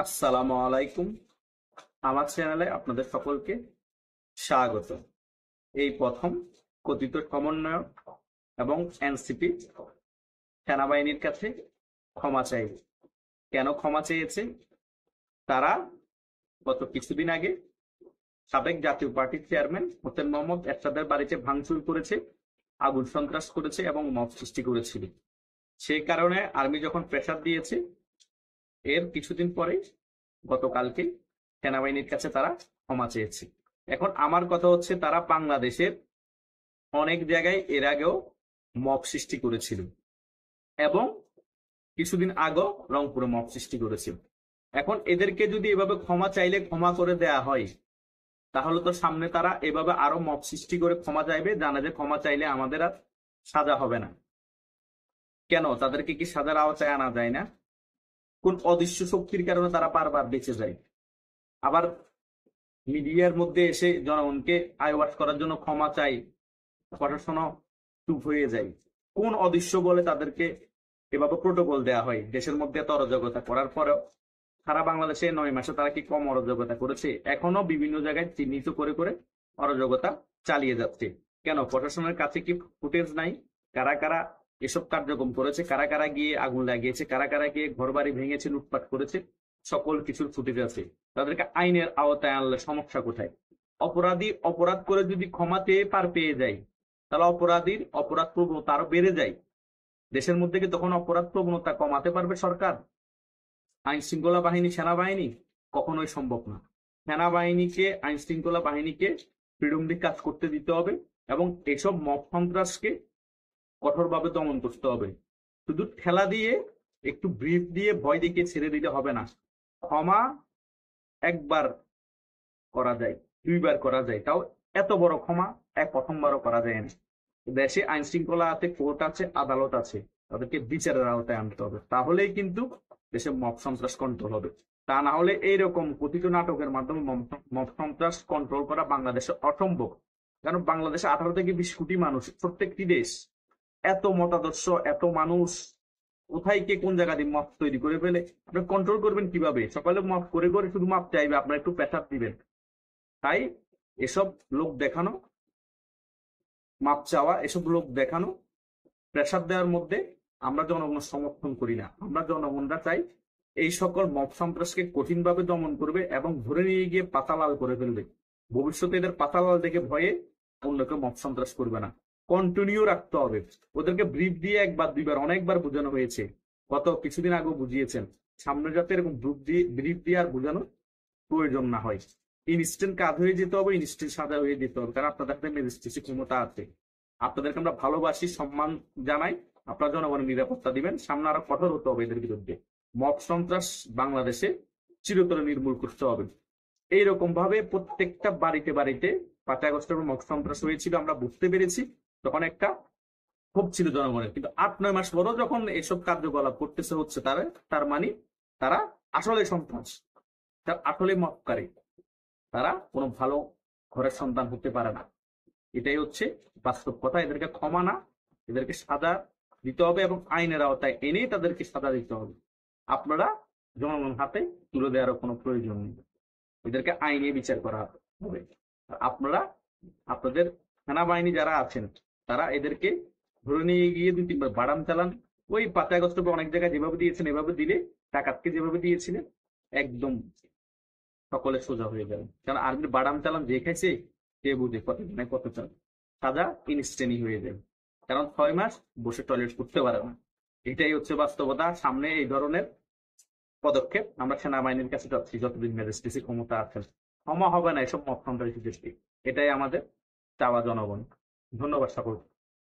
আসসালামু আলাইকুম। আমার চ্যানেলে আপনাদের সকলকে স্বাগত। এই প্রথম কথিত সমন্বয়ক এবং এনসিপি সেনাবাহিনীর কাছে ক্ষমা চাইবে। কেন ক্ষমা চেয়েছে? তারা গত কিছুদিন আগে সাবেক জাতীয় পার্টির চেয়ারম্যান হোসেন মোহাম্মদ এরশাদের বাড়িতে ভাঙচুর করেছে, আগুন সন্ত্রাস করেছে এবং মব সৃষ্টি করেছিল। সেই কারণে আর্মি যখন প্রেসার দিয়েছে, এর কিছুদিন পরে গতকালকে সেনাবাহিনীর কাছে তারা ক্ষমা চেয়েছে। এখন আমার কথা হচ্ছে, তারা বাংলাদেশের অনেক জায়গায় এর আগেও মব সৃষ্টি করেছিল এবং কিছুদিন আগেও রংপুরে মব সৃষ্টি করেছিল। এখন এদেরকে যদি এভাবে ক্ষমা চাইলে ক্ষমা করে দেয়া হয়, তাহলে তো সামনে তারা এভাবে আরো মব সৃষ্টি করে ক্ষমা চাইবে, জানা যে ক্ষমা চাইলে আমাদের আর সাজা হবে না। কেন তাদেরকে কি সাজার আওতায় আনা যায় না? কোন অদৃশ্য শক্তির কারণে তারা বারবার বেঁচে যায়? আবার মিডিয়ার মধ্যে এসে জনগণকে আইওয়াশ করার জন্য ক্ষমা চাই, প্রশাসনও চুপ হয়ে যায়। কোন অদৃশ্য বলে তাদেরকে এভাবে প্রোটোকল দেওয়া হয়? দেশের মধ্যে এত অরাজকতা করার পরেও সারা বাংলাদেশে 9 মাসে তারা কি কম অরাজকতা করেছে? এখনো বিভিন্ন জায়গায় চিহ্নিত করে করে অরাজকতা চালিয়ে যাচ্ছে। কেন প্রশাসনের কাছে কি ফুটেজ নাই? কারা কারা এসব কার্যক্রম করেছে, কারা কারা গিয়ে আগুন লাগিয়েছে, কারা কারা গিয়ে ঘর বাড়ি ভেঙেছে, লুটপাট করেছে, সকল কিছুর ফুটেজ আছে। তাদেরকে আইনের আওতায় আনলে সমস্যা কোথায়? অপরাধী অপরাধ করে যদি ক্ষমা চেয়ে পার পেয়ে যায়, তাহলে অপরাধীর অপরাধ প্রবণতা আরো বেড়ে যায়। দেশের মধ্যে কি তখন অপরাধ প্রবণতা কমাতে পারবে সরকার? আইন শৃঙ্খলা বাহিনী, সেনাবাহিনী? কখনোই সম্ভব না। সেনাবাহিনীকে, আইন শৃঙ্খলা বাহিনীকে ফ্রিডমলি কাজ করতে দিতে হবে এবং এসব মব সন্ত্রাসকে কঠোরভাবে দমন করতে হবে। শুধু ঠেলা দিয়ে, একটু ব্রিফ দিয়ে, ভয় দেখিয়ে ছেড়ে দিলে হবে না। ক্ষমা একবার করা যায়, 2বার করা যায়, তাও এত বড় ক্ষমা প্রথমবারও করা যায় না। দেশে আইন শৃঙ্খলা আছে, কোর্ট আছে, আদালত আছে, তাদেরকে বিচারের আওতায় আনতে হবে, তাহলেই কিন্তু দেশে মব সন্ত্রাস কন্ট্রোল হবে। তা না হলে এইরকম কথিত নাটকের মাধ্যমে মব সন্ত্রাস কন্ট্রোল করা বাংলাদেশে অসম্ভব। কারণ বাংলাদেশে 18 থেকে 20 কোটি মানুষ, প্রত্যেকটি দেশ, এত মতাদর্শ, এত মানুষ, কোথায় কে কোন জায়গা দিয়ে মব তৈরি করে ফেলে, আপনি কন্ট্রোল করবেন কিভাবে? সকালে মব করে করে শুধু মাপ চাইবে, আপনার একটু প্রেসার দিবেন। তাই এসব লোক দেখানো, মাপ চাওয়া, এসব লোক দেখানো, প্রেসার দেওয়ার মধ্যে আমরা জনগণ সমর্থন করি না। আমরা জনগণরা চাই এই সকল মব সন্ত্রাসকে কঠিনভাবে দমন করবে এবং ধরে নিয়ে গিয়ে পাতালাল করে ফেলবে। ভবিষ্যতে এদের পাতালাল দেখে ভয়ে অন্য কেউ মব সন্ত্রাস করবে না। কন্টিনিউ রাখতে হবে। ওদেরকে ব্রিফ দিয়ে একবার 2বার অনেকবার বোঝানো হয়েছে, গত কিছুদিন আগেও বুঝিয়েছেন। সামনে যাতে এরকম ব্রিফ দিয়ে আর বোঝানোর প্রয়োজন না হয়। ইনস্ট্যান্ট কাজ হয়ে যেতে হবে, ইনস্ট্যান্ট সাজা হয়ে যেতে হবে, কারণ আপনাদের হাতে ম্যাজিস্ট্রেসি ক্ষমতা আছে। আপনাদেরকে আমরা ভালোবাসি, সম্মান জানাই। আপনারা জনগণের নিরাপত্তা দিবেন। সামনে আরো কঠোর হতে হবে এদের বিরুদ্ধে। মব সন্ত্রাস বাংলাদেশে চিরতরে নির্মূল করতে হবে। এইরকম ভাবে প্রত্যেকটা বাড়িতে বাড়িতে 5 আগস্টের মব সন্ত্রাস হয়েছিল, আমরা বুঝতে পেরেছি। তখন একটা ক্ষোভ ছিল জনগণের, কিন্তু 8-9 মাস পরও যখন এসব কার্যকলাপ করতেছে হচ্ছে, তার মানে তারা আসলে সন্ত্রাস, তারা আসলে মবকারী, তারা কোনো ভালো ঘরের সন্তান হতে পারে না। এটাই হচ্ছে বাস্তব কথা। এদেরকে ক্ষমা না, এদেরকে সাজা দিতে হবে এবং আইনের আওতায় এনে তাদেরকে সাজা দিতে হবে। আপনারা জনগণ হাতে তুলে দেওয়ার কোনো প্রয়োজন নেই, এদেরকে আইনে বিচার করা হবে। আপনারা আপনাদের সেনাবাহিনী যারা আছেন, তারা এদেরকে ধরে নিয়ে গিয়ে 2-3বার বাড়াম চালান। ওই 5 আগস্ট অনেক জায়গায় যেভাবে দিয়েছেন, এভাবে দিলে, ডাকাতকে যেভাবে দিয়েছিলেন, একদম সকলে সোজা হয়ে যাবে। কারণ আর্মির বাড়াম চালান যে খাইছে, কে বুঝে কত দিনে কত চাল, সাজা ইনস্ট্যান্টই হয়ে যাবে। কারণ 6 মাস বসে টয়লেট করতে পারে না। এটাই হচ্ছে বাস্তবতা। সামনে এই ধরনের পদক্ষেপ আমরা সেনাবাহিনীর কাছে যাচ্ছি, যতদিন ম্যাজিস্ট্রেসি ক্ষমতা আছে। ক্ষমা হবে না এসব মব সন্ত্রাসী দেশটি। এটাই আমাদের চাওয়া জনগণ। ধন্যবাদ সকলকে।